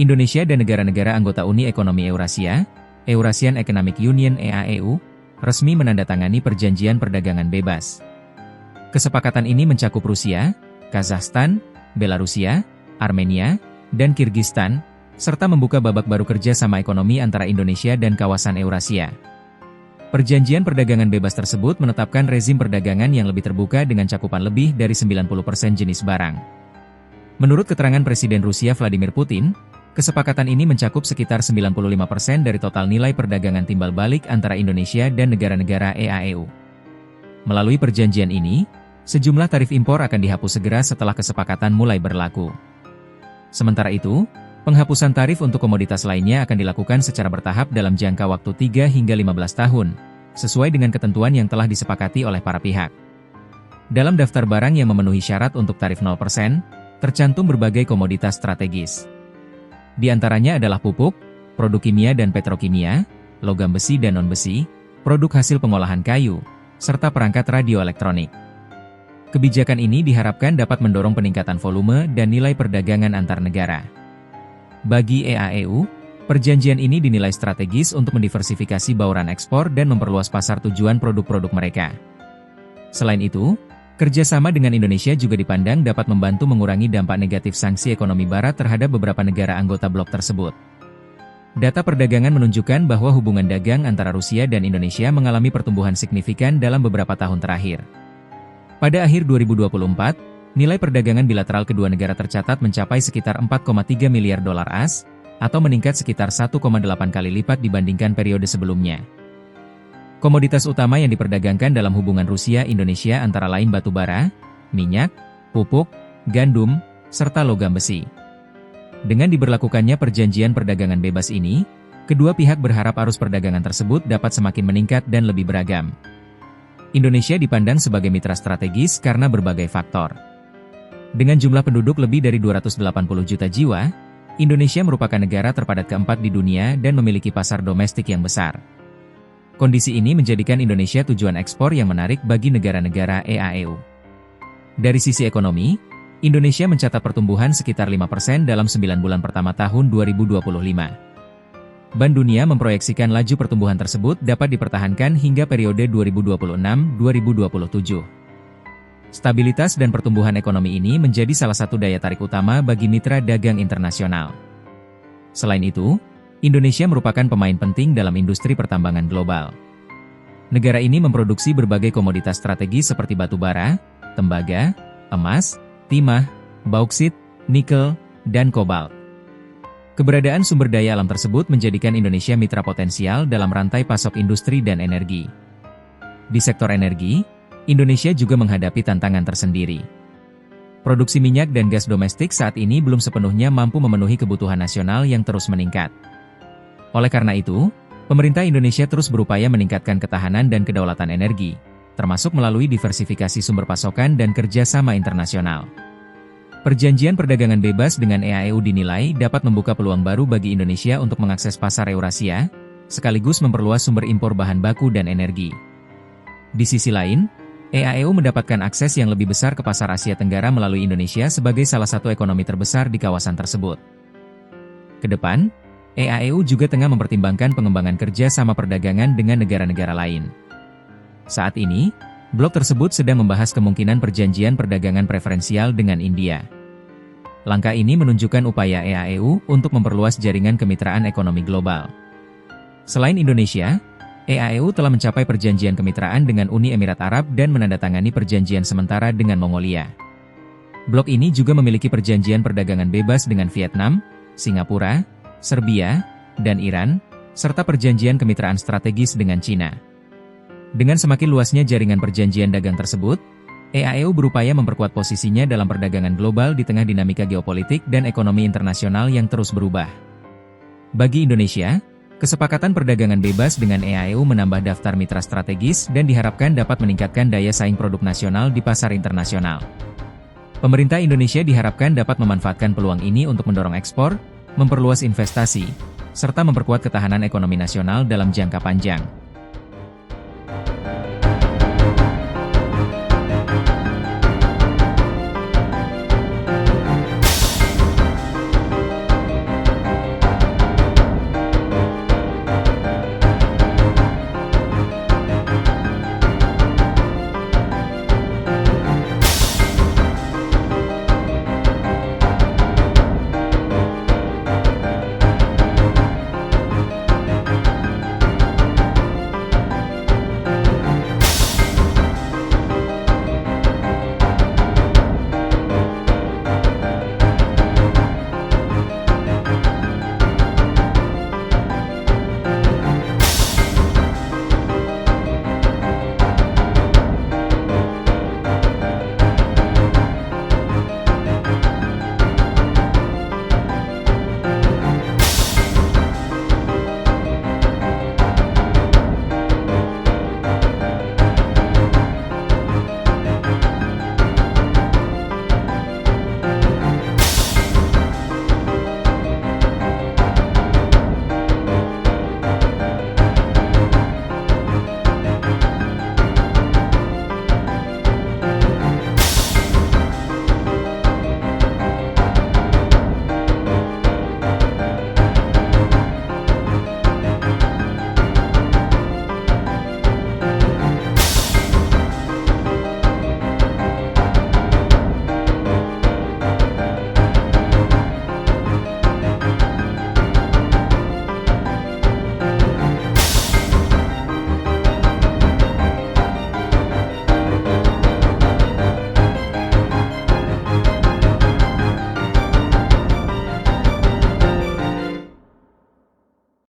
Indonesia dan negara-negara anggota Uni Ekonomi Eurasia, Eurasian Economic Union (EAEU), resmi menandatangani Perjanjian Perdagangan Bebas. Kesepakatan ini mencakup Rusia, Kazakhstan, Belarusia, Armenia, dan Kirgistan, serta membuka babak baru kerjasama ekonomi antara Indonesia dan kawasan Eurasia. Perjanjian perdagangan bebas tersebut menetapkan rezim perdagangan yang lebih terbuka dengan cakupan lebih dari 90% jenis barang. Menurut keterangan Presiden Rusia Vladimir Putin, kesepakatan ini mencakup sekitar 95% dari total nilai perdagangan timbal balik antara Indonesia dan negara-negara EAEU. Melalui perjanjian ini, sejumlah tarif impor akan dihapus segera setelah kesepakatan mulai berlaku. Sementara itu, penghapusan tarif untuk komoditas lainnya akan dilakukan secara bertahap dalam jangka waktu 3 hingga 15 tahun, sesuai dengan ketentuan yang telah disepakati oleh para pihak. Dalam daftar barang yang memenuhi syarat untuk tarif 0%, tercantum berbagai komoditas strategis. Di antaranya adalah pupuk, produk kimia dan petrokimia, logam besi dan non-besi, produk hasil pengolahan kayu, serta perangkat radioelektronik. Kebijakan ini diharapkan dapat mendorong peningkatan volume dan nilai perdagangan antar negara. Bagi EAEU, perjanjian ini dinilai strategis untuk mendiversifikasi bauran ekspor dan memperluas pasar tujuan produk-produk mereka. Selain itu, kerjasama dengan Indonesia juga dipandang dapat membantu mengurangi dampak negatif sanksi ekonomi Barat terhadap beberapa negara anggota blok tersebut. Data perdagangan menunjukkan bahwa hubungan dagang antara Rusia dan Indonesia mengalami pertumbuhan signifikan dalam beberapa tahun terakhir. Pada akhir 2024, nilai perdagangan bilateral kedua negara tercatat mencapai sekitar 4,3 miliar dolar AS, atau meningkat sekitar 1,8 kali lipat dibandingkan periode sebelumnya. Komoditas utama yang diperdagangkan dalam hubungan Rusia-Indonesia antara lain batu bara, minyak, pupuk, gandum, serta logam besi. Dengan diberlakukannya perjanjian perdagangan bebas ini, kedua pihak berharap arus perdagangan tersebut dapat semakin meningkat dan lebih beragam. Indonesia dipandang sebagai mitra strategis karena berbagai faktor. Dengan jumlah penduduk lebih dari 280 juta jiwa, Indonesia merupakan negara terpadat keempat di dunia dan memiliki pasar domestik yang besar. Kondisi ini menjadikan Indonesia tujuan ekspor yang menarik bagi negara-negara EAEU. Dari sisi ekonomi, Indonesia mencatat pertumbuhan sekitar 5% dalam 9 bulan pertama tahun 2025. Bank Dunia memproyeksikan laju pertumbuhan tersebut dapat dipertahankan hingga periode 2026-2027. Stabilitas dan pertumbuhan ekonomi ini menjadi salah satu daya tarik utama bagi mitra dagang internasional. Selain itu, Indonesia merupakan pemain penting dalam industri pertambangan global. Negara ini memproduksi berbagai komoditas strategis seperti batu bara, tembaga, emas, timah, bauksit, nikel, dan kobalt. Keberadaan sumber daya alam tersebut menjadikan Indonesia mitra potensial dalam rantai pasok industri dan energi. Di sektor energi, Indonesia juga menghadapi tantangan tersendiri. Produksi minyak dan gas domestik saat ini belum sepenuhnya mampu memenuhi kebutuhan nasional yang terus meningkat. Oleh karena itu, pemerintah Indonesia terus berupaya meningkatkan ketahanan dan kedaulatan energi, termasuk melalui diversifikasi sumber pasokan dan kerjasama internasional. Perjanjian perdagangan bebas dengan EAEU dinilai dapat membuka peluang baru bagi Indonesia untuk mengakses pasar Eurasia, sekaligus memperluas sumber impor bahan baku dan energi. Di sisi lain, EAEU mendapatkan akses yang lebih besar ke pasar Asia Tenggara melalui Indonesia sebagai salah satu ekonomi terbesar di kawasan tersebut. Kedepan, EAEU juga tengah mempertimbangkan pengembangan kerjasama perdagangan dengan negara-negara lain. Saat ini, blok tersebut sedang membahas kemungkinan perjanjian perdagangan preferensial dengan India. Langkah ini menunjukkan upaya EAEU untuk memperluas jaringan kemitraan ekonomi global. Selain Indonesia, EAEU telah mencapai perjanjian kemitraan dengan Uni Emirat Arab dan menandatangani perjanjian sementara dengan Mongolia. Blok ini juga memiliki perjanjian perdagangan bebas dengan Vietnam, Singapura, Serbia, dan Iran, serta perjanjian kemitraan strategis dengan Cina. Dengan semakin luasnya jaringan perjanjian dagang tersebut, EAEU berupaya memperkuat posisinya dalam perdagangan global di tengah dinamika geopolitik dan ekonomi internasional yang terus berubah. Bagi Indonesia, kesepakatan perdagangan bebas dengan EAEU menambah daftar mitra strategis dan diharapkan dapat meningkatkan daya saing produk nasional di pasar internasional. Pemerintah Indonesia diharapkan dapat memanfaatkan peluang ini untuk mendorong ekspor, memperluas investasi, serta memperkuat ketahanan ekonomi nasional dalam jangka panjang.